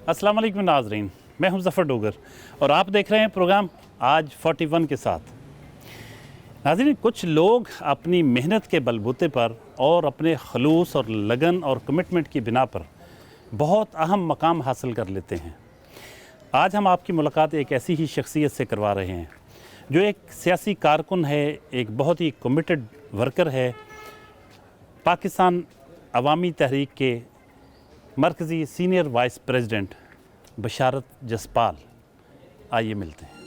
السلام علیکم ناظرین، میں ہوں ظفر ڈوگر اور آپ دیکھ رہے ہیں پروگرام آج 41 کے ساتھ۔ ناظرین، کچھ لوگ اپنی محنت کے بلبوتے پر اور اپنے خلوص اور لگن اور کمٹمنٹ کی بنا پر بہت اہم مقام حاصل کر لیتے ہیں۔ آج ہم آپ کی ملاقات ایک ایسی ہی شخصیت سے کروا رہے ہیں جو ایک سیاسی کارکن ہے، ایک بہت ہی کمیٹڈ ورکر ہے، پاکستان عوامی تحریک کے مرکزی سینئر وائس پریزیڈنٹ بشارت جسپال۔ آئیے ملتے ہیں۔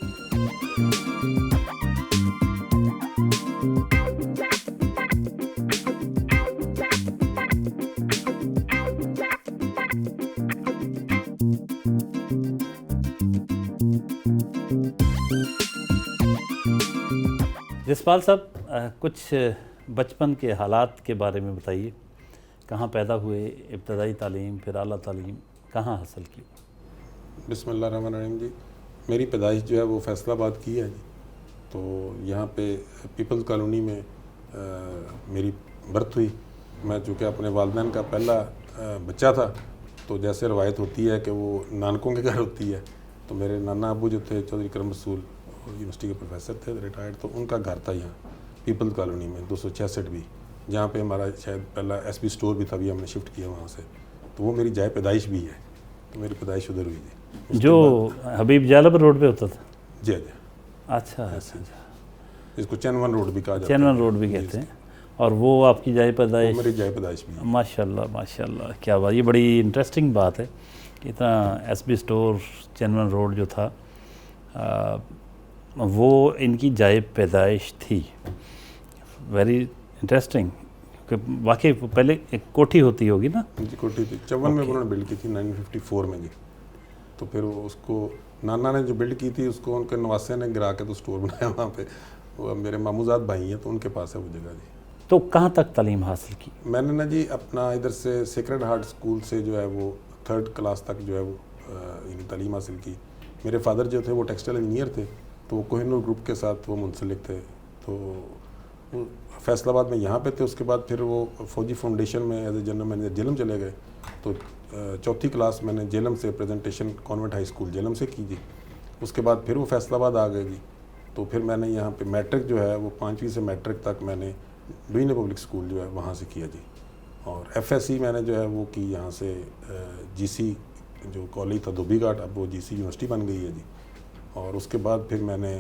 جسپال صاحب، کچھ بچپن کے حالات کے بارے میں بتائیے۔ کہاں پیدا ہوئے، ابتدائی تعلیم، پھر اعلیٰ تعلیم کہاں حاصل کی؟ بسم اللہ الرحمن الرحیم جی، میری پیدائش جو ہے وہ فیصل آباد کی ہے جی۔ تو یہاں پہ پیپلز کالونی میں میری برتھ ہوئی۔ میں چونکہ اپنے والدین کا پہلا بچہ تھا، تو جیسے روایت ہوتی ہے کہ وہ نانکوں کے گھر ہوتی ہے، تو میرے نانا ابو جو تھے چودھری کرم رسول یونیورسٹی کے پروفیسر تھے ریٹائرڈ، تو ان کا گھر تھا یہاں پیپلز کالونی میں 266 بھی، جہاں پہ ہمارا شاید پہلا ایس پی اسٹور بھی تھا، بھی ہم نے شفٹ کیا وہاں سے۔ تو وہ میری جائے پیدائش بھی ہے، تو میری پیدائش ادھر ہوئی تھی، جو حبیب جالب روڈ پہ ہوتا تھا؟ جی جی، اچھا، اس کو چین ون روڈ بھی کہا جاتا ہے، چین ون روڈ بھی کہتے ہیں۔ اور وہ آپ کی جائے پیدائش؟ میری جائے پیدائش بھی ہے۔ ماشاء اللہ ماشاء اللہ، کیا بات! یہ بڑی انٹرسٹنگ بات ہے کہ اتنا ایس بی اسٹور چین ون روڈ جو تھا وہ ان کی جائے پیدائش تھی۔ ویری انٹرسٹنگ، کہ واقعی پہلے ایک کوٹھی ہوتی ہوگی نا؟ جی کوٹھی تھی، چون میں انہوں نے بلڈ کی تھی 1954 میں جی۔ تو پھر اس کو نانا نے جو بلڈ کی تھی اس کو ان کے نواسے نے گرا کے تو اسٹور بنایا وہاں پہ۔ وہ میرے ماموزاد بھائی ہیں تو ان کے پاس ہے وہ جگہ جی۔ تو کہاں تک تعلیم حاصل کی؟ میں نے نا جی اپنا ادھر سے سیکرڈ ہارٹ اسکول سے جو ہے وہ 3rd کلاس تک جو ہے وہ تعلیم حاصل کی۔ میرے فادر جو تھے وہ ٹیکسٹائل انجینئر تھے، تو وہ کوہ نور گروپ کے ساتھ وہ منسلک تھے، تو فیصل آباد میں یہاں پہ تھے۔ اس کے بعد پھر وہ فوجی فاؤنڈیشن میں as a general manager Jhelum چلے گئے، تو 4تھی کلاس میں نے جہلم سے presentation convent high school Jhelum سے کی جی۔ اس کے بعد پھر وہ فیصل آباد آ گئے جی۔ تو پھر میں نے یہاں پہ میٹرک جو ہے وہ 5ویں سے میٹرک تک میں نے ڈوئنے پبلک اسکول جو ہے وہاں سے کیا جی۔ اور ایف ایس سی میں نے جو ہے وہ کی یہاں سے جی سی جو کالج تھا دھوبی گھاٹ، اب وہ جی سی یونیورسٹی بن گئی ہے جی۔ اور اس کے بعد پھر میں نے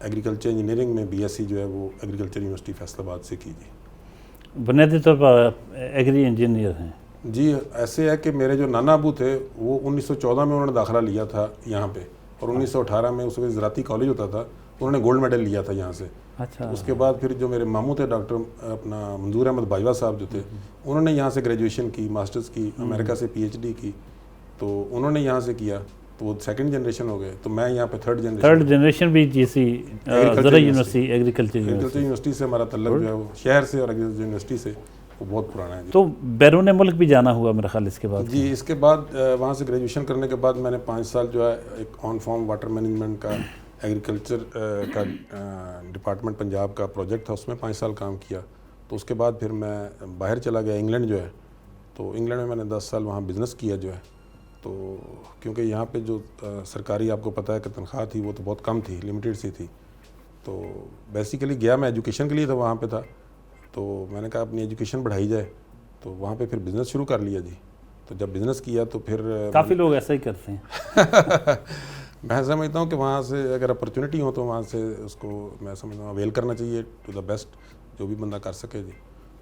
ایگریکلچر انجینئرنگ میں بی ایس سی جو ہے وہ ایگریکلچر یونیورسٹی فیصل آباد سے کی جی۔ بنیادی طور پر ایگری انجینئر ہیں؟ جی ایسے ہے کہ میرے جو نانا ابو تھے وہ 1914 میں انہوں نے داخلہ لیا تھا یہاں پہ، اور 1918 میں اس وقت زراعتی کالج ہوتا تھا، انہوں نے گولڈ میڈل لیا تھا یہاں سے۔ اچھا۔ اس کے بعد پھر جو میرے ماموں تھے ڈاکٹر اپنا منظور احمد باجوہ صاحب جو تھے، انہوں نے یہاں سے گریجویشن کی، ماسٹرز کی، امریکہ سے پی ایچ ڈی کی، تو انہوں نے یہاں سے کیا، تو وہ 2nd جنریشن ہو گئے، تو میں یہاں پہ 3rd جنریشن بھی جی سی زرعی یونیورسٹی ایگریکلچر یونیورسٹی سے ہمارا تعلق جو ہے وہ شہر سے اور ایگریکلچر یونیورسٹی سے وہ بہت پرانا ہے جی۔ تو بیرون ملک بھی جانا ہوا میرا خیال اس کے بعد؟ جی اس کے بعد وہاں سے گریجویشن کرنے کے بعد میں نے 5 سال جو ہے ایک آن فارم واٹر مینجمنٹ کا ایگریکلچر کا ڈپارٹمنٹ پنجاب کا پروجیکٹ تھا، اس میں 5 سال کام کیا۔ تو اس کے بعد پھر میں باہر چلا گیا انگلینڈ جو ہے، تو انگلینڈ میں میں نے 10 سال وہاں بزنس کیا جو ہے۔ تو کیونکہ یہاں پہ جو سرکاری آپ کو پتہ ہے کہ تنخواہ تھی وہ تو بہت کم تھی، لمیٹڈ سی تھی، تو بیسیکلی گیا میں ایجوکیشن کے لیے تھا وہاں پہ تھا، تو میں نے کہا اپنی ایجوکیشن بڑھائی جائے، تو وہاں پہ پھر بزنس شروع کر لیا جی۔ تو جب بزنس کیا تو پھر کافی لوگ ایسا ہی کرتے ہیں۔ میں سمجھتا ہوں کہ وہاں سے اگر اپرچونٹی ہو تو وہاں سے اس کو میں سمجھتا ہوں اویل کرنا چاہیے ٹو دا بیسٹ، جو بھی بندہ کر سکے جی۔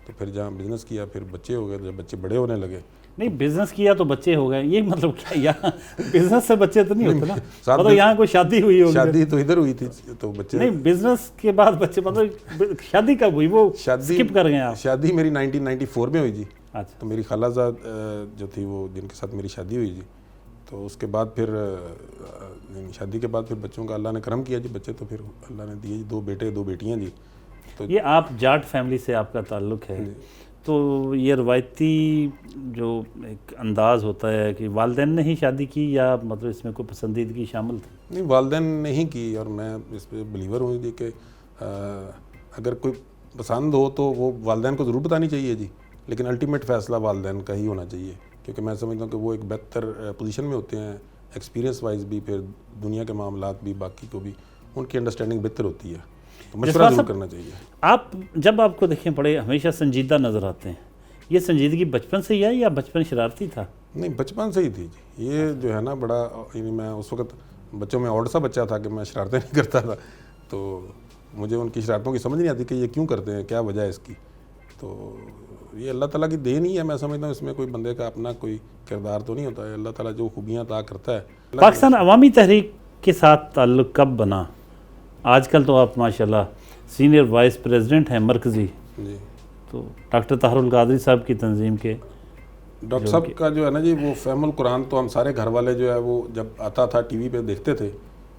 تو پھر جہاں بزنس کیا پھر بچے ہو گئے، جب بچے بڑے ہونے لگے، نہیں بزنس کیا تو بچے ہو گئے، یہ مطلب کیا یہاں بزنس سے بچے تو نہیں ہوتے نا؟ مطلب یہاں کوئی شادی ہوئی ہوگی؟ شادی تو ادھر ہوئی تھی تو بچے نہیں، بزنس کے بعد بچے، مطلب شادی کب ہوئی؟ وہ اسکپ کر گئے آپ؟ شادی میری 1994 میں ہوئی جی۔ اچھا۔ تو میری خالہ زاد جو تھی وہ جن کے ساتھ میری شادی ہوئی جی، تو اس کے بعد پھر شادی کے بعد پھر بچوں کا اللہ نے کرم کیا جی، بچے تو پھر اللہ نے دیے جی، 2 بیٹے 2 بیٹیاں جی۔ تو یہ آپ جاٹ فیملی سے آپ کا تعلق ہے، تو یہ روایتی جو ایک انداز ہوتا ہے کہ والدین نے ہی شادی کی یا مطلب اس میں کوئی پسندیدگی شامل تھی؟ نہیں، والدین نے ہی کی، اور میں اس پہ بلیور ہوں جی کہ اگر کوئی پسند ہو تو وہ والدین کو ضرور بتانی چاہیے جی، لیکن الٹیمیٹ فیصلہ والدین کا ہی ہونا چاہیے کیونکہ میں سمجھتا ہوں کہ وہ ایک بہتر پوزیشن میں ہوتے ہیں، ایکسپیرینس وائز بھی، پھر دنیا کے معاملات بھی، باقی کو بھی ان کی انڈرسٹینڈنگ بہتر ہوتی ہے، تو مشورہ ضرور کرنا چاہیے۔ آپ جب آپ کو دیکھیں بڑے ہمیشہ سنجیدہ نظر آتے ہیں، یہ سنجیدگی بچپن سے ہی ہے یا بچپن شرارتی تھا؟ نہیں، بچپن سے ہی تھی جی، یہ جو ہے نا بڑا، یعنی میں اس وقت بچوں میں اور سا بچہ تھا کہ میں شرارتیں نہیں کرتا تھا، تو مجھے ان کی شرارتوں کی سمجھ نہیں آتی کہ یہ کیوں کرتے ہیں، کیا وجہ ہے اس کی، تو یہ اللہ تعالیٰ کی دین ہی ہے، میں سمجھتا ہوں اس میں کوئی بندے کا اپنا کوئی کردار تو نہیں ہوتا ہے، اللہ تعالیٰ جو خوبیاں عطا کرتا ہے۔ پاکستان عوامی تحریک کے ساتھ تعلق کب بنا؟ آج کل تو آپ ماشاءاللہ سینئر وائس پریزیڈنٹ ہیں مرکزی، جی، تو ڈاکٹر طاہر القادری صاحب کی تنظیم کے ڈاکٹر صاحب کا جو ہے نا جی، وہ فہم القرآن تو ہم سارے گھر والے جو ہے وہ جب آتا تھا ٹی وی پہ دیکھتے تھے،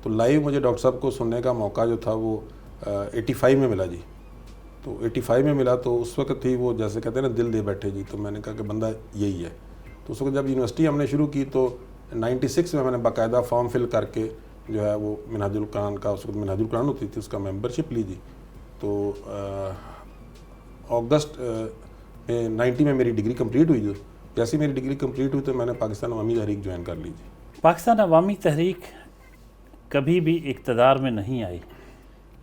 تو لائیو مجھے ڈاکٹر صاحب کو سننے کا موقع جو تھا وہ 85 میں ملا جی، تو 85 میں ملا، تو اس وقت ہی وہ جیسے کہتے ہیں نا دل دے بیٹھے جی، تو میں نے کہا کہ بندہ یہی ہے۔ تو اس وقت جب یونیورسٹی ہم نے شروع کی تو 96 میں نے باقاعدہ فارم فل کر کے جو ہے وہ منہاج القرآن کا، اس وقت منہاج القرآن ہوتی تھی، اس کا ممبرشپ لی جی، تو اگست میں 90 میں میری ڈگری کمپلیٹ ہوئی، جو جیسی میری ڈگری کمپلیٹ ہوئی تو میں نے پاکستان عوامی تحریک جوائن کر لی جی۔ پاکستان عوامی تحریک کبھی بھی اقتدار میں نہیں آئی،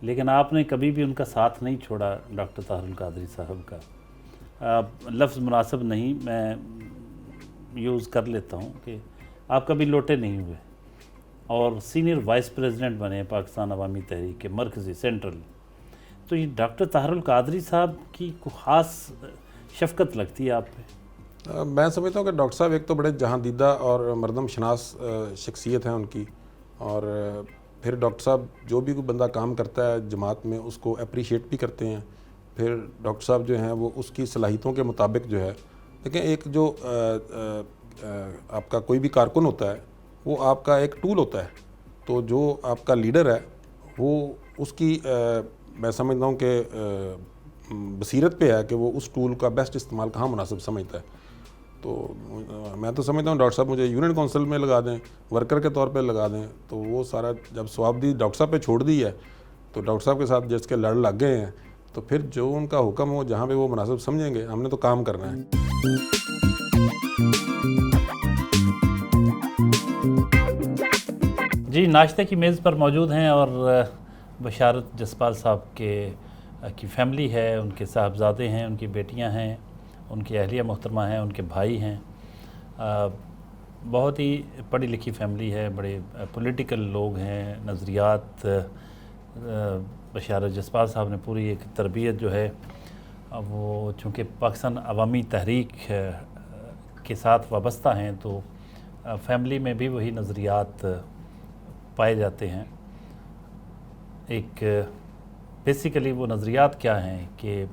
لیکن آپ نے کبھی بھی ان کا ساتھ نہیں چھوڑا ڈاکٹر طاہر القادری صاحب کا۔ لفظ مناسب نہیں میں یوز کر لیتا ہوں کہ آپ کبھی لوٹے نہیں ہوئے اور سینئر وائس پریزیڈنٹ بنے پاکستان عوامی تحریک کے مرکزی سینٹرل، تو یہ ڈاکٹر طاہر القادری صاحب کی کوئی خاص شفقت لگتی ہے آپ پہ؟ میں سمجھتا ہوں کہ ڈاکٹر صاحب ایک تو بڑے جہاں دیدہ اور مردم شناس شخصیت ہیں ان کی، اور پھر ڈاکٹر صاحب جو بھی کوئی بندہ کام کرتا ہے جماعت میں اس کو اپریشیٹ بھی کرتے ہیں، پھر ڈاکٹر صاحب جو ہیں وہ اس کی صلاحیتوں کے مطابق جو ہے، دیکھیں ایک جو آپ کا کوئی بھی کارکن ہوتا ہے وہ آپ کا ایک ٹول ہوتا ہے، تو جو آپ کا لیڈر ہے وہ اس کی میں سمجھتا ہوں کہ بصیرت پہ ہے کہ وہ اس ٹول کا بیسٹ استعمال کہاں مناسب سمجھتا ہے، تو میں تو سمجھتا ہوں ڈاکٹر صاحب مجھے یونین کونسل میں لگا دیں، ورکر کے طور پہ لگا دیں، تو وہ سارا جب ثوابدید ڈاکٹر صاحب پہ چھوڑ دی ہے تو ڈاکٹر صاحب کے ساتھ جس کے لڑ لگ گئے ہیں، تو پھر جو ان کا حکم ہو جہاں پہ وہ مناسب سمجھیں گے، ہم نے تو کام کرنا ہے۔ جی، ناشتے کی میز پر موجود ہیں اور بشارت جسپال صاحب کی فیملی ہے، ان کے صاحبزادے ہیں، ان کی بیٹیاں ہیں، ان کی اہلیہ محترمہ ہیں، ان کے بھائی ہیں، بہت ہی پڑھی لکھی فیملی ہے، بڑے پولیٹیکل لوگ ہیں، نظریات بشارت جسپال صاحب نے پوری ایک تربیت جو ہے وہ چونکہ پاکستان عوامی تحریک کے ساتھ وابستہ ہیں تو فیملی میں بھی وہی نظریات پائے جاتے ہیں۔ ایک بیسیکلی وہ نظریات کیا ہیں کہ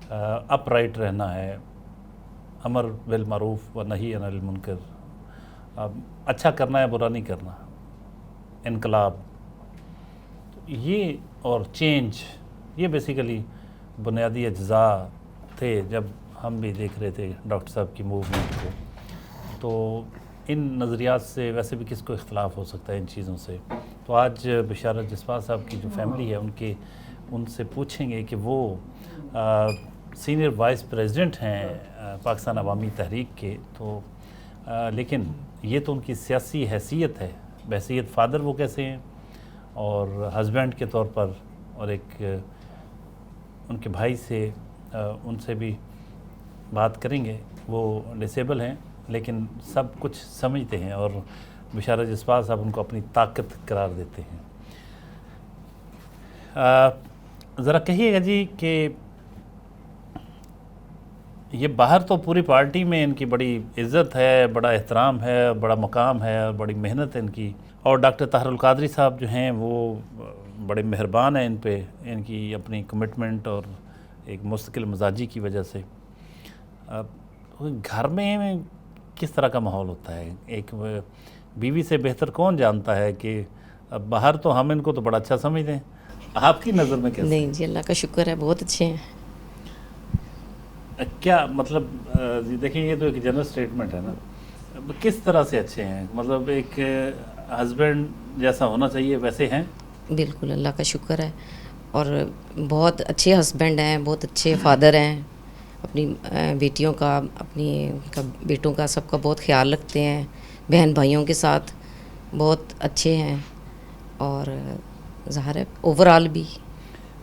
اپ رائٹ رہنا ہے، امر بالمعروف و نہی عن المنکر، اچھا کرنا ہے، برا نہیں کرنا، انقلاب، یہ اور چینج، یہ بیسیکلی بنیادی اجزاء تھے جب ہم بھی دیکھ رہے تھے ڈاکٹر صاحب کی موومنٹ کو۔ تو ان نظریات سے ویسے بھی کس کو اختلاف ہو سکتا ہے ان چیزوں سے، تو آج بشارت جسپال صاحب کی جو فیملی ہے ان سے پوچھیں گے کہ وہ سینئر وائس پریزیڈنٹ ہیں پاکستان عوامی تحریک کے، تو لیکن یہ تو ان کی سیاسی حیثیت ہے، بحیثیت فادر وہ کیسے ہیں اور ہسبینڈ کے طور پر، اور ایک ان کے بھائی سے ان سے بھی بات کریں گے، وہ ڈسیبل ہیں لیکن سب کچھ سمجھتے ہیں اور بشارت جسپال صاحب ان کو اپنی طاقت قرار دیتے ہیں۔ ذرا کہیے گا جی کہ یہ باہر تو پوری پارٹی میں ان کی بڑی عزت ہے، بڑا احترام ہے، بڑا مقام ہے، بڑی محنت ہے ان کی، اور ڈاکٹر طاہر القادری صاحب جو ہیں وہ بڑے مہربان ہیں ان پہ، ان کی اپنی کمٹمنٹ اور ایک مستقل مزاجی کی وجہ سے۔ گھر میں کس طرح کا ماحول ہوتا ہے؟ ایک بیوی سے بہتر کون جانتا ہے کہ باہر تو ہم ان کو تو بڑا اچھا سمجھتے ہیں، آپ کی نظر میں کیسے؟ نہیں جی، اللہ کا شکر ہے، بہت اچھے ہیں۔ کیا مطلب جی دیکھیں یہ تو ایک جنرل اسٹیٹمنٹ ہے نا، کس طرح سے اچھے ہیں؟ مطلب ایک ہسبینڈ جیسا ہونا چاہیے ویسے ہیں؟ بالکل، اللہ کا شکر ہے، اور بہت اچھے ہسبینڈ ہیں، بہت اچھے فادر ہیں، اپنی بیٹیوں کا اپنی بیٹوں کا سب کا بہت خیال رکھتے ہیں. بہن بھائیوں کے ساتھ بہت اچھے ہیں اور ظاہر ہے اوور آل بھی.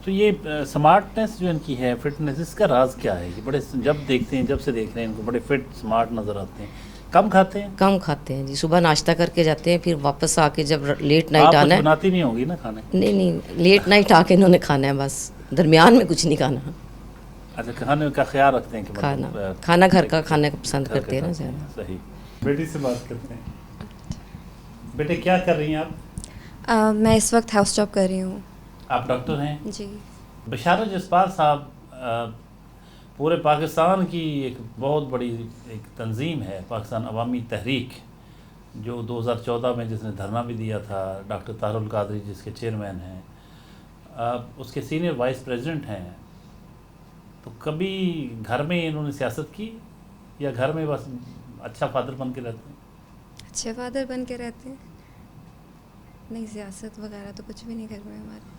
تو یہ سمارٹنیس جو ان کی ہے، فٹنس، اس کا راز کیا ہے؟ یہ بڑے جب دیکھتے ہیں، جب سے دیکھ رہے ہیں ان کو بڑے فٹ سمارٹ نظر آتے ہیں. کم کھاتے ہیں؟ کم کھاتے ہیں جی. صبح ناشتہ کر کے جاتے ہیں، پھر واپس آ کے جب لیٹ نائٹ آپ آنا کچھ ہے. بناتی نہیں ہوگی نا کھانے؟ نہیں لیٹ نائٹ آ کے انہوں نے کھانا ہے بس. درمیان میں کچھ نہیں کھانا. اچھا، کھانے کا خیال رکھتے ہیں کہ کھانا گھر کا کھانے کو پسند کرتے ہیں نا زیادہ. صحیح. بیٹی سے بات کرتے ہیں. بیٹے کیا کر رہی ہیں آپ؟ میں اس وقت ہاؤس جاب کر رہی ہوں. آپ ڈاکٹر ہیں؟ جی. بشارت جسپال صاحب پورے پاکستان کی ایک بہت بڑی ایک تنظیم ہے، پاکستان عوامی تحریک، جو 2014 میں جس نے دھرنا بھی دیا تھا، ڈاکٹر طاہر القادری جس کے چیئرمین ہیں، اس کے سینئر وائس پریزیڈنٹ ہیں. تو کبھی گھر میں انہوں نے سیاست کی یا گھر میں بس اچھا فادر بن کے رہتے ہیں؟ اچھے فادر بن کے رہتے ہیں. نہیں، سیاست وغیرہ تو کچھ بھی نہیں گھر میں ہمارے.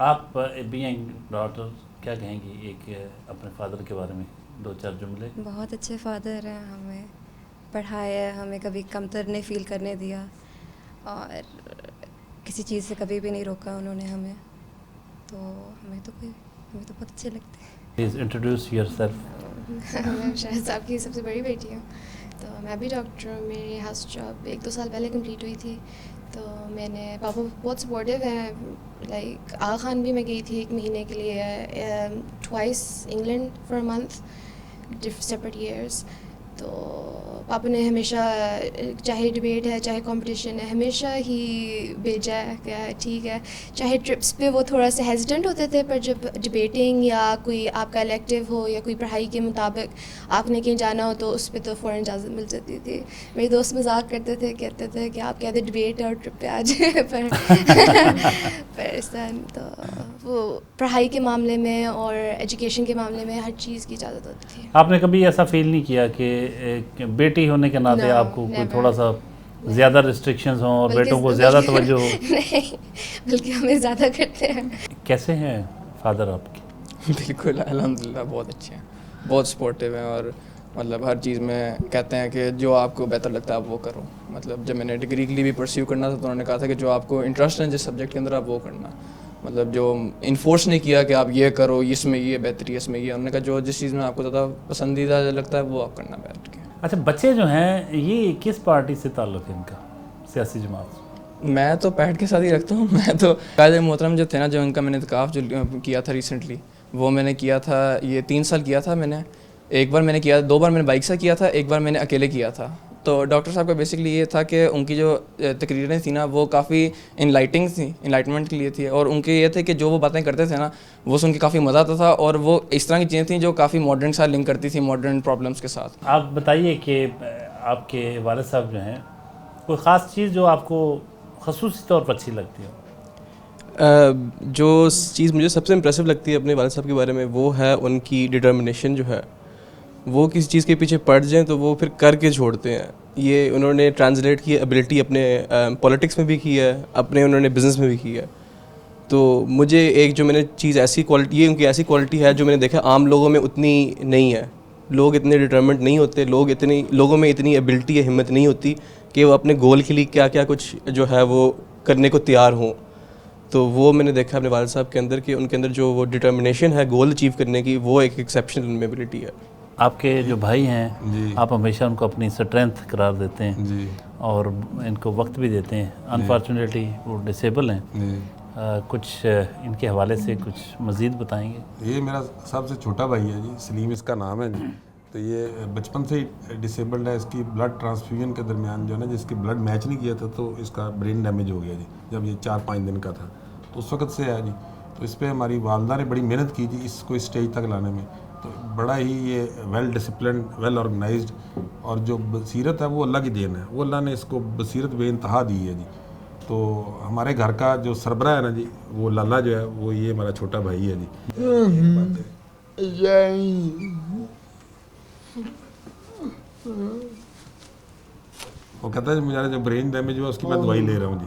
آپ بینگ ڈاٹر کیا کہیں گی ایک اپنے فادر کے بارے میں؟ 2-4 جملے. بہت اچھے فادر ہیں، ہمیں پڑھایا، ہمیں کبھی کمتر نہیں فیل کرنے دیا اور کسی چیز سے کبھی بھی نہیں روکا انہوں نے ہمیں. تو ہمیں تو بہت اچھے لگتے ہیں. Please introduce your self. میں شاہد صاحب کی سب سے بڑی بیٹی ہوں. تو میں بھی ڈاکٹر ہوں. میری ہاؤس جاب 1-2 سال پہلے کمپلیٹ ہوئی تھی. تو میں نے پاپا بہت سپورٹیو ہیں. لائک آغا خان بھی میں گئی تھی 1 مہینے کے لیے، twice England for month, separate years. تو پاپا نے ہمیشہ، چاہے ڈبیٹ ہے چاہے کمپٹیشن ہے، ہمیشہ ہی بھیجا ہے کہ ٹھیک ہے. چاہے ٹرپس پہ وہ تھوڑا سا ہیزیٹنٹ ہوتے تھے، پر جب ڈبیٹنگ یا کوئی آپ کا الیکٹیو ہو یا کوئی پڑھائی کے مطابق آپ نے کہیں جانا ہو تو اس پہ تو فوراً اجازت مل جاتی تھی. میرے دوست مذاق کرتے تھے، کہتے تھے کہ آپ کہتے ڈبیٹ اور ٹرپ پہ آ جائیں، پر اس طرح تو وہ پڑھائی کے معاملے میں اور ایجوکیشن کے معاملے میں ہر چیز کی اجازت ہوتی تھی. آپ نے کبھی ایسا فیل نہیں کیا کہ بیٹی ہونے کے ناطے آپ کو کوئی تھوڑا سا زیادہ ریسٹرکشنز ہوں اور بیٹوں کو زیادہ توجہ ہو؟ نہیں، بلکہ ہمیں زیادہ کرتے ہیں. کیسے ہیں فادر آپ کے؟ بالکل الحمدللہ بہت اچھے ہیں، بہت سپورٹیو ہیں اور مطلب ہر چیز میں کہتے ہیں کہ جو آپ کو بہتر لگتا ہے آپ وہ کرو. مطلب جب میں نے ڈگری کے لیے بھی پرسیو کرنا تھا تو انہوں نے کہا تھا کہ جو آپ کو انٹرسٹ ہے جس سبجیکٹ کے اندر آپ وہ کرنا. مطلب جو انفورس نہیں کیا کہ آپ یہ کرو، اس میں یہ بہتری ہے، اس میں یہ. انہوں نے کہا جو جس چیز میں آپ کو زیادہ پسندیدہ لگتا ہے وہ آپ کرنا بیٹھ کے. اچھا، بچے جو ہیں یہ کس پارٹی سے تعلق ہے ان کا، سیاسی جماعت؟ میں تو پیٹ کے ساتھ ہی رکھتا ہوں. میں تو قائد محترم جو تھے نا، جو ان کا میں نے اتکاف جو کیا تھا ریسنٹلی، وہ میں نے کیا تھا، یہ 3 سال کیا تھا میں نے. 1 بار میں نے کیا، 2 بار میں نے بائک سے کیا تھا، 1 بار میں نے اکیلے کیا تھا. تو ڈاکٹر صاحب کا بیسکلی یہ تھا کہ ان کی جو تقریریں تھیں نا وہ کافی انلائٹنگ تھیں، انلائٹمنٹ کے لیے تھی. اور ان کے یہ تھے کہ جو وہ باتیں کرتے تھے نا وہ سن کے کافی مزہ آتا تھا، اور وہ اس طرح کی چیزیں تھیں جو کافی ماڈرن سا لنک کرتی تھیں ماڈرن پرابلمس کے ساتھ. آپ بتائیے کہ آپ کے والد صاحب جو ہیں، کوئی خاص چیز جو آپ کو خصوصی طور پر اچھی لگتی ہو؟ جو چیز مجھے سب سے امپریسو لگتی ہے اپنے والد صاحب کے بارے میں وہ ہے ان کی ڈٹرمنیشن جو ہے. وہ کسی چیز کے پیچھے پڑ جائیں تو وہ پھر کر کے چھوڑتے ہیں. یہ انہوں نے ٹرانسلیٹ کی ایبلٹی اپنے پولیٹکس میں بھی کی ہے، اپنے انہوں نے بزنس میں بھی کی ہے. تو مجھے ایک جو میں نے چیز ایسی کوالٹی، یہ ان کی ایسی کوالٹی ہے جو میں نے دیکھا عام لوگوں میں اتنی نہیں ہے. لوگ اتنے ڈٹرمنٹ نہیں ہوتے، لوگوں میں اتنی ایبلٹی یا ہمت نہیں ہوتی کہ وہ اپنے گول کے لیے کیا کیا کچھ جو ہے وہ کرنے کو تیار ہوں. تو وہ میں نے دیکھا اپنے والد صاحب کے اندر کہ ان کے اندر جو وہ ڈٹرمنیشن ہے گول اچیو کرنے کی، وہ ایک ایکسیپشنل ان میں ایبلٹی ہے. آپ کے جو بھائی ہیں جی، آپ ہمیشہ ان کو اپنی اسٹرینتھ قرار دیتے ہیں جی اور ان کو وقت بھی دیتے ہیں. انفارچونیٹلی وہ ڈسیبل ہیں. جی. کچھ ان کے حوالے سے کچھ مزید بتائیں گے؟ یہ میرا سب سے چھوٹا بھائی ہے جی، سلیم اس کا نام ہے جی. تو یہ بچپن سے ہی ڈسیبلڈ ہے. اس کی بلڈ ٹرانسفیوژن کے درمیان جو ہے نا، جس کی بلڈ میچ نہیں کیا تھا تو اس کا برین ڈیمیج ہو گیا جی، جب یہ 4-5 دن کا تھا. تو اس وقت سے ہے جی. تو اس پہ ہماری والدہ نے بڑی محنت کی جی اس کو اسٹیج تک لانے میں. تو بڑا ہی یہ ویل ڈسپلنڈ، ویل آرگنائزڈ، اور جو بصیرت ہے وہ اللہ کی دین ہے. وہ اللہ نے اس کو بصیرت بے انتہا دی ہے جی. تو ہمارے گھر کا جو سربراہ ہے نا جی، وہ لالا جو ہے وہ یہ ہمارا چھوٹا بھائی ہے جی. وہ کہتا ہے مجھے جو برین ڈیمیج ہوا اس کی میں دوائی لے رہا ہوں جی.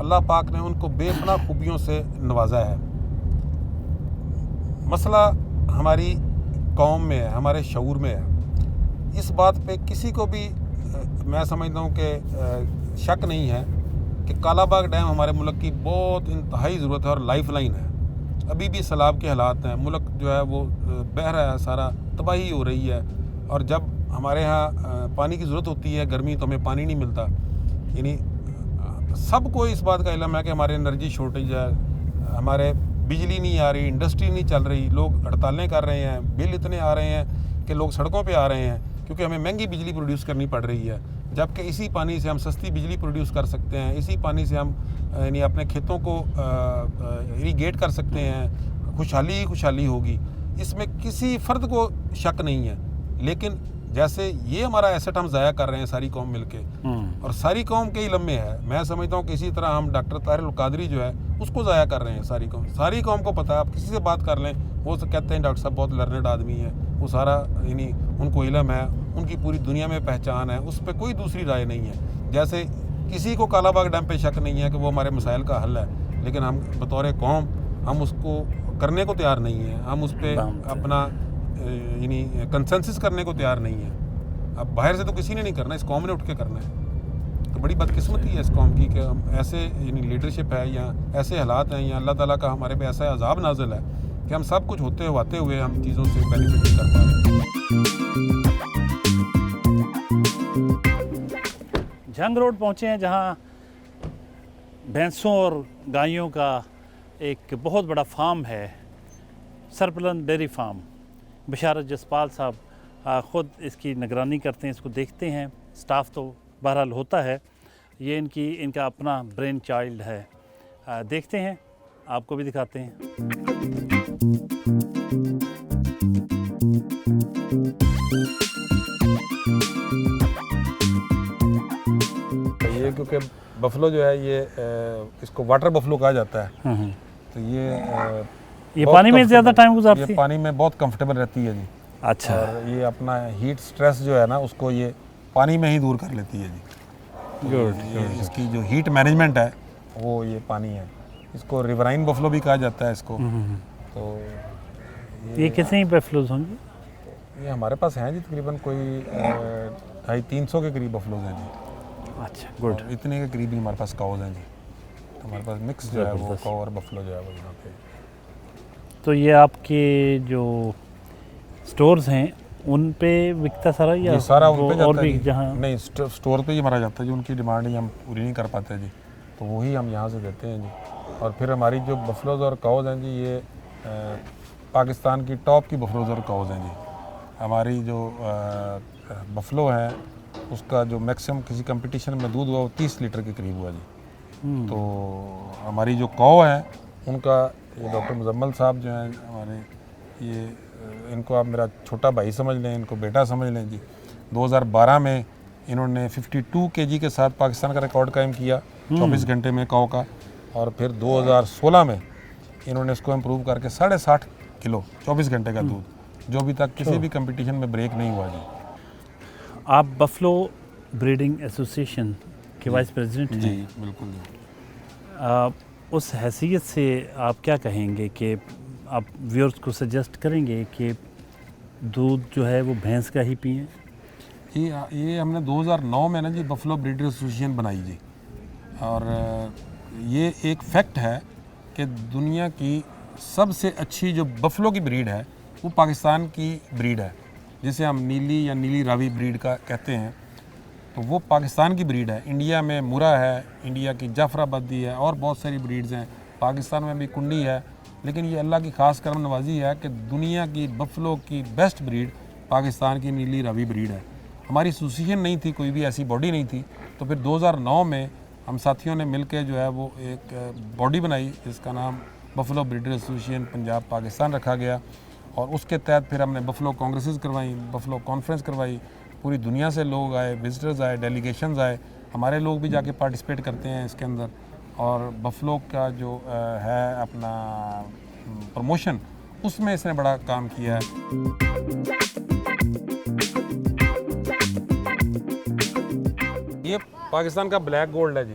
اللہ پاک نے ان کو بے پناہ خوبیوں سے نوازا ہے. مسئلہ ہماری قوم میں ہے, ہمارے شعور میں ہے. اس بات پہ کسی کو بھی میں سمجھتا ہوں کہ شک نہیں ہے کہ کالا باغ ڈیم ہمارے ملک کی بہت انتہائی ضرورت ہے اور لائف لائن ہے. ابھی بھی سیلاب کے حالات ہیں, ملک جو ہے وہ بہہ رہا ہے, سارا تباہی ہو رہی ہے. اور جب ہمارے ہاں پانی کی ضرورت ہوتی ہے گرمی, تو ہمیں پانی نہیں ملتا. یعنی سب کو اس بات کا علم ہے کہ ہمارے انرجی شارٹیج ہے, ہمارے بجلی نہیں آ رہی, انڈسٹری نہیں چل رہی, لوگ ہڑتالیں کر رہے ہیں, بل اتنے آ رہے ہیں کہ لوگ سڑکوں پہ آ رہے ہیں کیونکہ ہمیں مہنگی بجلی پروڈیوس کرنی پڑ رہی ہے. جبکہ اسی پانی سے ہم سستی بجلی پروڈیوس کر سکتے ہیں, اسی پانی سے ہم یعنی اپنے کھیتوں کو اریگیٹ کر سکتے ہیں, خوشحالی ہی خوشحالی ہوگی. اس میں کسی فرد کو شک نہیں ہے. لیکن جیسے یہ ہمارا ایسٹ ہم ضائع کر رہے ہیں ساری قوم مل کے, اور ساری قوم کے علم میں ہے. میں سمجھتا ہوں کہ اسی طرح ہم ڈاکٹر طاہر القادری جو ہے اس کو ضائع کر رہے ہیں. ساری قوم کو پتہ ہے. آپ کسی سے بات کر لیں, وہ کہتے ہیں ڈاکٹر صاحب بہت لرنڈ آدمی ہے, وہ سارا یعنی ان کو علم ہے, ان کی پوری دنیا میں پہچان ہے, اس پہ کوئی دوسری رائے نہیں ہے. جیسے کسی کو کالا باغ ڈیم پہ شک نہیں ہے کہ وہ ہمارے مسائل کا حل ہے, لیکن ہم بطور قوم ہم اس کو کرنے کو تیار نہیں ہیں. ہم اس پہ اپنا یعنی کنسنسس کرنے کو تیار نہیں ہیں. اب باہر سے تو کسی نے نہیں کرنا, اس قوم نے اٹھ کے کرنا ہے. تو بڑی بدقسمتی ہے اس قوم کی کہ ہم ایسے یعنی لیڈرشپ ہے یا ایسے حالات ہیں یا اللہ تعالیٰ کا ہمارے پہ ایسا عذاب نازل ہے کہ ہم سب کچھ ہوتے ہوئے ہم چیزوں سے بینیفٹ نہیں کر پا رہے. جھنگ روڈ پہنچے ہیں جہاں بھینسوں اور گایوں کا ایک بہت بڑا فارم ہے, سرپلن ڈیری فارم. بشارت جسپال صاحب خود اس کی نگرانی کرتے ہیں, اس کو دیکھتے ہیں. سٹاف تو بہرحال ہوتا ہے, یہ ان کا اپنا برین چائلڈ ہے. دیکھتے ہیں, آپ کو بھی دکھاتے ہیں. یہ کیونکہ بفلو جو ہے یہ اس کو واٹر بفلو کہا جاتا ہے, تو یہ پانی میں زیادہ ٹائم گزارتی ہے. یہ پانی میں بہت کمفرٹیبل رہتی ہے جی. اچھا. اور یہ اپنا ہیٹ سٹریس جو ہے نا اس کو یہ پانی میں ہی دور کر لیتی ہے جی. اس کی جو ہیٹ مینجمنٹ ہے وہ یہ پانی ہے. اس کو ریورائن بفلو بھی کہا جاتا ہے اس کو. تو یہ کتنے بفلوز ہوں گے؟ یہ ہمارے پاس ہیں جی تقریباً کوئی 250-300 کے قریب بفلوز ہیں جی. اچھا, گڈ. اتنے کے قریب ہی ہمارے پاس کاؤز ہیں جی. تو ہمارے پاس مکس جو ہے وہ کاؤ اور بفلو جو ہے وہ یہاں پہ. تو یہ آپ کے جو سٹورز ہیں ان پہ بکتا سارا یا سارا ان پہ اور جاتا بھی ہے جہاں؟ نہیں, سٹور پہ ہی ہمارا جاتا ہے جی. ان کی ڈیمانڈ ہی ہم پوری نہیں کر پاتے جی, تو وہی ہم یہاں سے دیتے ہیں جی. اور پھر ہماری جو بفلوز اور کاؤز ہیں جی یہ پاکستان کی ٹاپ کی بفلوز اور کاؤز ہیں جی. ہماری جو بفلو ہے اس کا جو میکسیمم کسی کمپٹیشن میں دودھ ہوا وہ 30 لیٹر کے قریب ہوا جی. تو ہماری جو کاؤ ہیں ان کا یہ ڈاکٹر مزمل صاحب جو ہیں ہمارے, یہ ان کو آپ میرا چھوٹا بھائی سمجھ لیں, ان کو بیٹا سمجھ لیں جی. 2012 میں انہوں نے 52 kg کے ساتھ پاکستان کا ریکارڈ قائم کیا 24 گھنٹے میں کاؤ کا. اور پھر 2016 میں انہوں نے اس کو امپروو کر کے 60.5 کلو 24 گھنٹے کا دودھ, جو ابھی تک کسی بھی کمپٹیشن میں بریک نہیں ہوا جی. آپ بفلو بریڈنگ ایسوسیشن کے وائس پریزیڈنٹ ہیں. جی بالکل جی. اس حیثیت سے آپ کیا کہیں گے کہ آپ ویورز کو سجیسٹ کریں گے کہ دودھ جو ہے وہ بھینس کا ہی پئیں؟ یہ ہم نے 2009 میں نا جی بفلو بریڈر ایسوسیشن بنائی جی. اور یہ ایک فیکٹ ہے کہ دنیا کی سب سے اچھی جو بفلو کی بریڈ ہے وہ پاکستان کی بریڈ ہے, جسے ہم نیلی یا نیلی راوی بریڈ کا کہتے ہیں. تو وہ پاکستان کی بریڈ ہے. انڈیا میں مرا ہے, انڈیا کی جعفر آبادی ہے, اور بہت ساری بریڈز ہیں. پاکستان میں بھی کنڈی ہے. لیکن یہ اللہ کی خاص کرم نوازی ہے کہ دنیا کی بفلو کی بیسٹ بریڈ پاکستان کی نیلی راوی بریڈ ہے. ہماری ایسوسیشن نہیں تھی, کوئی بھی ایسی باڈی نہیں تھی. تو پھر 2009 میں ہم ساتھیوں نے مل کے جو ہے وہ ایک باڈی بنائی جس کا نام Buffalo breeder association Punjab Pakistan رکھا گیا. اور اس کے تحت پھر ہم نے بفلو کانگریسز کروائیں, بفلو کانفرنس کروائی. پوری دنیا سے لوگ آئے, وزٹرز آئے, ڈیلیگیشنز آئے. ہمارے لوگ بھی جا کے پارٹیسپیٹ کرتے ہیں اس کے اندر. اور بفلو کا جو ہے اپنا پروموشن, اس میں اس نے بڑا کام کیا ہے. یہ پاکستان کا بلیک گولڈ ہے جی.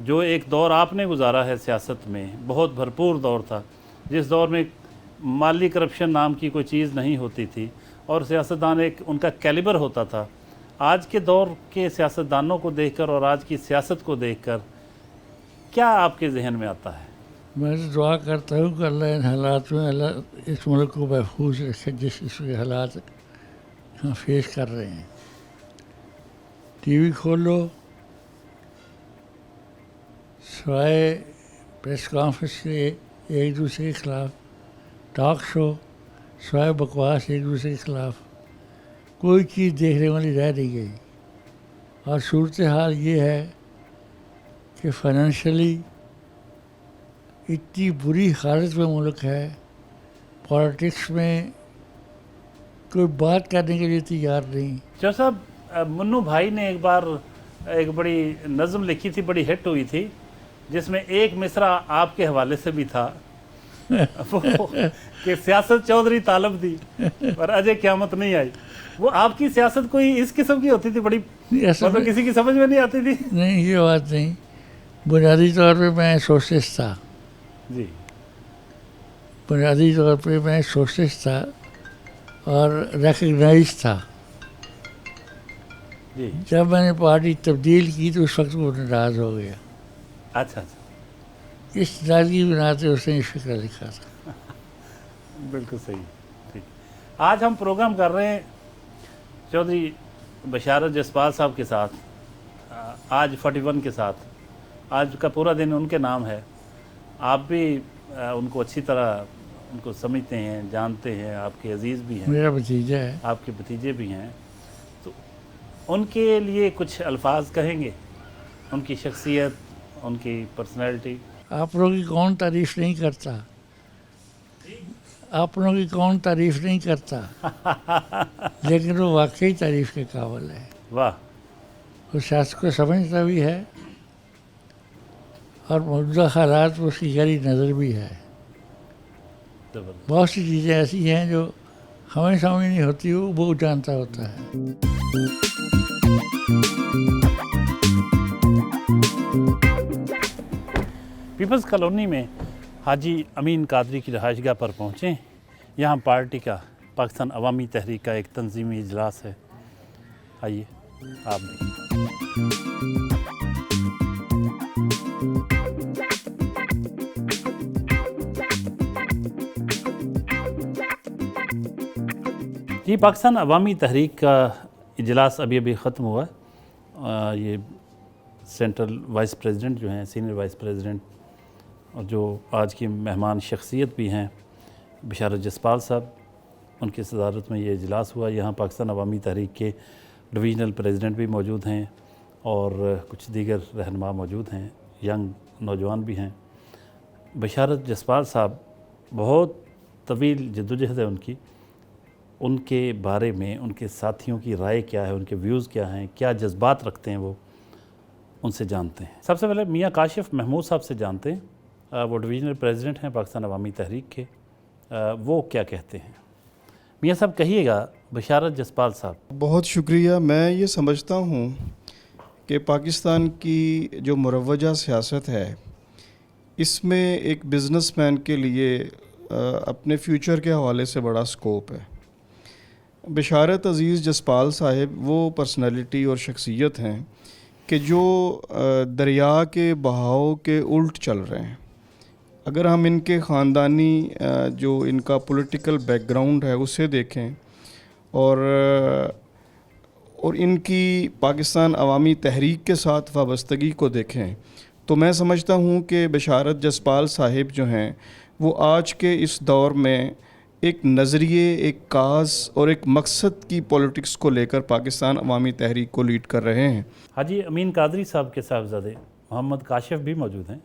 جو ایک دور آپ نے گزارا ہے سیاست میں، بہت بھرپور دور تھا، جس دور میں مالی کرپشن نام کی کوئی چیز نہیں ہوتی تھی اور سیاستدان ایک ان کا کیلیبر ہوتا تھا، آج کے دور کے سیاستدانوں کو دیکھ کر اور آج کی سیاست کو دیکھ کر کیا آپ کے ذہن میں آتا ہے؟ میں تو دعا کرتا ہوں کہ اللہ ان حالات میں اللہ اس ملک کو محفوظ رکھے جس قسم کے حالات ہم فیس کر رہے ہیں. ٹی وی کھولو، سوائے پریس کانفرنس کے ایک دوسرے کے خلاف، ٹاک شو سوائے بکواس ایک دوسرے کے خلاف، کوئی چیز دیکھنے والی رہ نہیں گئی. اور صورتحال یہ ہے کہ فائنینشلی اتنی بری حالت میں ملک ہے، پالیٹکس میں کوئی بات کرنے کے لیے تیار نہیں. جو صاحب منو بھائی نے ایک بار ایک بڑی نظم لکھی تھی، بڑی ہٹ ہوئی تھی، جس میں ایک مصرع آپ کے حوالے سے بھی تھا وہ کہ سیاست چودھری طالب دی پر اجے قیامت نہیں آئی. وہ آپ کی سیاست کوئی اس قسم کی ہوتی تھی، بڑی مطلب کسی کی سمجھ میں نہیں آتی تھی؟ نہیں، یہ بات نہیں. بنیادی طور پہ میں سوشلسٹ تھا. جی، بنیادی طور پہ میں سوشلسٹ تھا اور ریکگنائز تھا. جی، جب میں نے پارٹی تبدیل کی تو اس وقت وہ ناراض ہو گیا. اچھا اچھا، اس ناراضگی کی بنا پہ اس نے یہ فکر لکھا تھا. بالکل صحیح. ٹھیک، آج ہم پروگرام کر رہے ہیں چودھری بشارت جسپال صاحب کے ساتھ، آج 41 کے ساتھ. آج کا پورا دن ان کے نام ہے. آپ بھی ان کو اچھی طرح ان کو سمجھتے ہیں، جانتے ہیں، آپ کے عزیز بھی ہیں، میرا بھتیجا ہے. آپ کے بھتیجے بھی ہیں، تو ان کے لیے کچھ الفاظ کہیں گے؟ ان کی شخصیت، ان کی پرسنالٹی. آپ لوگوں کی کون تعریف نہیں کرتا؟ آپ لوگوں کی کون تعریف نہیں کرتا؟ لیکن وہ واقعی تعریف کے قابل ہے. واہ، وہ سیاست کو سمجھتا بھی ہے اور موجودہ حالات میں اس کی گہری نظر بھی ہے. زبردست. بہت سی چیزیں ایسی ہیں جو ہمیں سمجھ نہیں ہوتی، وہ جانتا ہوتا ہے. پیپلز کالونی میں حاجی امین قادری کی رہائش گاہ پر پہنچے. یہاں پارٹی کا، پاکستان عوامی تحریک کا ایک تنظیمی اجلاس ہے. آئیے آپ بھی. جی، پاکستان عوامی تحریک کا اجلاس ابھی ختم ہوا. یہ سینٹرل وائس پریزیڈنٹ جو ہیں، سینئر وائس پریزیڈنٹ، اور جو آج کی مہمان شخصیت بھی ہیں بشارت جسپال صاحب، ان کی صدارت میں یہ اجلاس ہوا. یہاں پاکستان عوامی تحریک کے ڈویژنل پریزیڈنٹ بھی موجود ہیں اور کچھ دیگر رہنما موجود ہیں، ینگ نوجوان بھی ہیں. بشارت جسپال صاحب، بہت طویل جدوجہد ہے ان کے بارے میں، ان کے ساتھیوں کی رائے کیا ہے، ان کے ویوز کیا ہیں، کیا جذبات رکھتے ہیں، وہ ان سے جانتے ہیں. سب سے پہلے میاں کاشف محمود صاحب سے جانتے ہیں. وہ ڈویژنل پریزیڈنٹ ہیں پاکستان عوامی تحریک کے. وہ کیا کہتے ہیں؟ میاں صاحب کہیے گا. بشارت جسپال صاحب. بہت شکریہ. میں یہ سمجھتا ہوں کہ پاکستان کی جو مروجہ سیاست ہے، اس میں ایک بزنس مین کے لیے اپنے فیوچر کے حوالے سے بڑا سکوپ ہے. بشارت عزیز جسپال صاحب وہ پرسنالٹی اور شخصیت ہیں کہ جو دریا کے بہاؤ کے الٹ چل رہے ہیں. اگر ہم ان کے خاندانی جو ان کا پولیٹیکل بیک گراؤنڈ ہے اسے دیکھیں اور ان کی پاکستان عوامی تحریک کے ساتھ وابستگی کو دیکھیں تو میں سمجھتا ہوں کہ بشارت جسپال صاحب جو ہیں وہ آج کے اس دور میں ایک نظریے، ایک کاز اور ایک مقصد کی پولیٹکس کو لے کر پاکستان عوامی تحریک کو لیڈ کر رہے ہیں. حاجی امین قادری صاحب کے صاحبزادے محمد کاشف بھی موجود ہیں،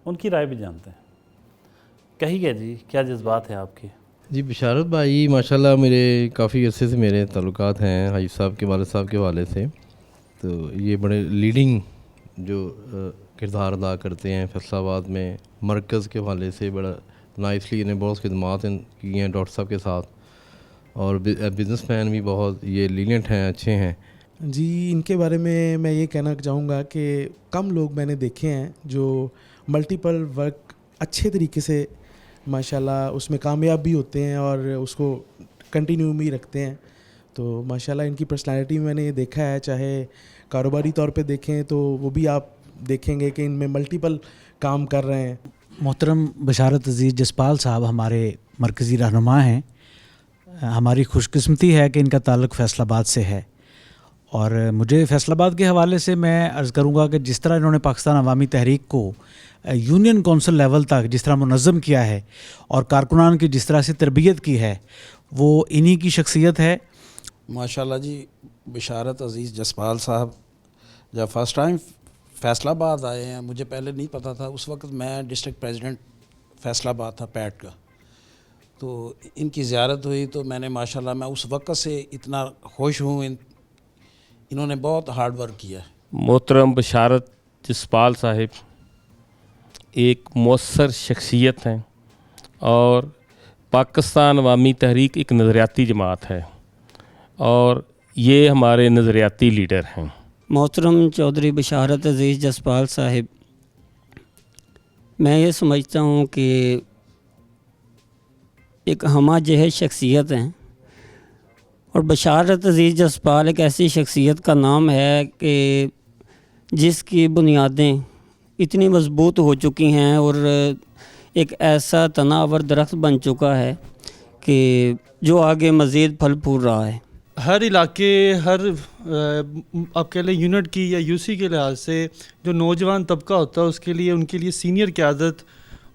ان کی رائے بھی جانتے ہیں. کہیے جی، کیا جذبات ہیں آپ کے؟ جی، بشارت بھائی ماشاءاللہ میرے کافی عرصے سے میرے تعلقات ہیں حاجی صاحب کے والد صاحب کے حوالے سے. تو یہ بڑے لیڈنگ جو کردار ادا کرتے ہیں فیصل آباد میں مرکز کے حوالے سے. بڑا نائسلی انہیں بہت خدمات کی ہیں ڈاکٹر صاحب کے ساتھ، اور بزنس مین بھی بہت یہ لینینٹ ہیں، اچھے ہیں. جی ان کے بارے میں یہ کہنا چاہوں گا کہ کم لوگ میں نے دیکھے ہیں جو ملٹیپل ورک اچھے طریقے سے ماشاءاللہ اس میں کامیاب بھی ہوتے ہیں اور اس کو کنٹینیو بھی رکھتے ہیں. تو ماشاءاللہ ان کی پرسنالٹی میں نے یہ دیکھا ہے, چاہے کاروباری طور پہ دیکھیں تو وہ بھی آپ دیکھیں گے کہ ان میں ملٹیپل کام کر رہے ہیں. محترم بشارت عزیز جسپال صاحب ہمارے مرکزی رہنما ہیں. ہماری خوش قسمتی ہے کہ ان کا تعلق فیصل آباد سے ہے, اور مجھے فیصل آباد کے حوالے سے میں عرض کروں گا کہ جس طرح انہوں نے پاکستان عوامی تحریک کو یونین کونسل لیول تک جس طرح منظم کیا ہے اور کارکنان کی جس طرح سے تربیت کی ہے, وہ انہی کی شخصیت ہے. ماشاءاللہ جی, بشارت عزیز جسپال صاحب جب فرسٹ ٹائم فیصل آباد آئے ہیں, مجھے پہلے نہیں پتہ تھا, اس وقت میں ڈسٹرکٹ پریزیڈنٹ فیصل آباد تھا پیٹ کا. تو ان کی زیارت ہوئی تو میں نے ماشاءاللہ میں اس وقت سے اتنا خوش ہوں, انہوں نے بہت ہارڈ ورک کیا ہے. محترم بشارت جسپال صاحب ایک مؤثر شخصیت ہیں اور پاکستان عوامی تحریک ایک نظریاتی جماعت ہے اور یہ ہمارے نظریاتی لیڈر ہیں. محترم چودھری بشارت عزیز جسپال صاحب, میں یہ سمجھتا ہوں کہ ایک ہمہ جہت شخصیت ہیں, اور بشارت عزیز جسپال ایک ایسی شخصیت کا نام ہے کہ جس کی بنیادیں اتنی مضبوط ہو چکی ہیں اور ایک ایسا تناور درخت بن چکا ہے کہ جو آگے مزید پھل پھول رہا ہے. ہر علاقے, ہر آپ کہہ لیں یونٹ کی یا یو سی کے لحاظ سے جو نوجوان طبقہ ہوتا ہے اس کے لیے, ان کے لیے سینئر قیادت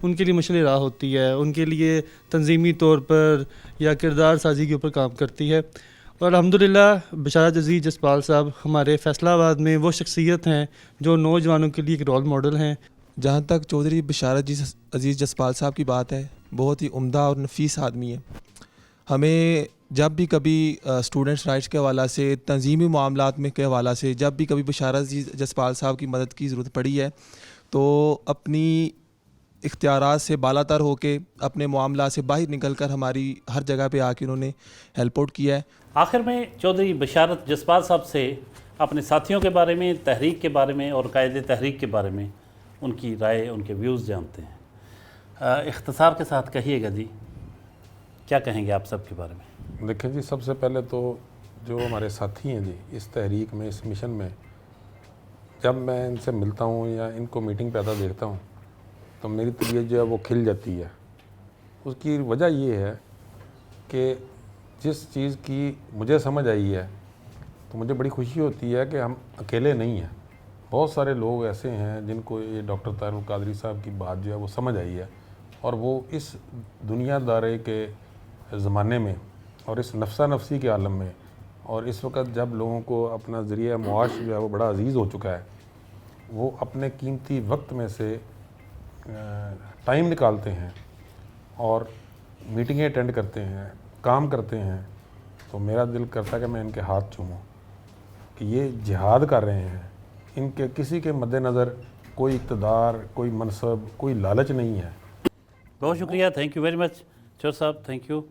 ان کے لیے مشعل راہ ہوتی ہے, ان کے لیے تنظیمی طور پر یا کردار سازی کے اوپر کام کرتی ہے. اور الحمدللہ بشارت عزیز جسپال صاحب ہمارے فیصل آباد میں وہ شخصیت ہیں جو نوجوانوں کے لیے ایک رول ماڈل ہیں. جہاں تک چودھری بشارت عزیز جسپال صاحب کی بات ہے, بہت ہی عمدہ اور نفیس آدمی ہے. ہمیں جب بھی کبھی اسٹوڈنٹس رائٹس کے حوالہ سے, تنظیمی معاملات میں کے حوالہ سے جب بھی کبھی بشارت عزیز جسپال صاحب کی مدد کی ضرورت پڑی ہے تو اپنی اختیارات سے بالا تر ہو کے اپنے معاملات سے باہر نکل کر ہماری ہر جگہ پہ آ کے انہوں نے ہیلپ آؤٹ کیا ہے. آخر میں چودھری بشارت جسپال صاحب سے اپنے ساتھیوں کے بارے میں, تحریک کے بارے میں اور قائد تحریک کے بارے میں ان کی رائے, ان کے ویوز جانتے ہیں. اختصار کے ساتھ کہیے گا جی, کیا کہیں گے آپ سب کے بارے میں؟ دیکھیں جی, سب سے پہلے تو جو ہمارے ساتھی ہیں جی اس تحریک میں, اس مشن میں, جب میں ان سے ملتا ہوں یا ان کو میٹنگ پہ آتا دیکھتا ہوں تو میری طبیعت جو ہے وہ کھل جاتی ہے. اس کی وجہ یہ ہے کہ جس چیز کی مجھے سمجھ آئی ہے تو مجھے بڑی خوشی ہوتی ہے کہ ہم اکیلے نہیں ہیں. بہت سارے لوگ ایسے ہیں جن کو یہ ڈاکٹر طاہر القادری صاحب کی بات جو ہے وہ سمجھ آئی ہے, اور وہ اس دنیا دارے کے زمانے میں اور اس نفسا نفسی کے عالم میں, اور اس وقت جب لوگوں کو اپنا ذریعہ معاش جو ہے وہ بڑا عزیز ہو چکا ہے, وہ اپنے قیمتی وقت میں سے ٹائم نکالتے ہیں اور میٹنگیں اٹینڈ کرتے ہیں, کام کرتے ہیں. تو میرا دل کرتا ہے کہ میں ان کے ہاتھ چوموں کہ یہ جہاد کر رہے ہیں. ان کے کسی کے مد نظر کوئی اقتدار, کوئی منصب, کوئی لالچ نہیں ہے. بہت شکریہ, تھینک یو ویری مچ چور صاحب, تھینک یو.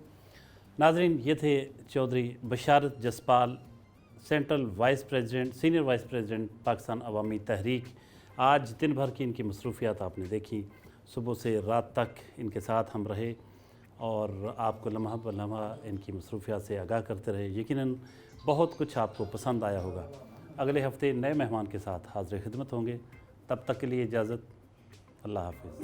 ناظرین, یہ تھے چودھری بشارت Jaspal, central vice president, senior vice president Pakistan عوامی تحریک. آج دن بھر کی ان کی مصروفیات آپ نے دیکھی, صبح سے رات تک ان کے ساتھ ہم رہے اور آپ کو لمحہ بہ لمحہ ان کی مصروفیات سے آگاہ کرتے رہے. یقیناً بہت کچھ آپ کو پسند آیا ہوگا. اگلے ہفتے نئے مہمان کے ساتھ حاضر خدمت ہوں گے. تب تک کے لیے اجازت, اللہ حافظ.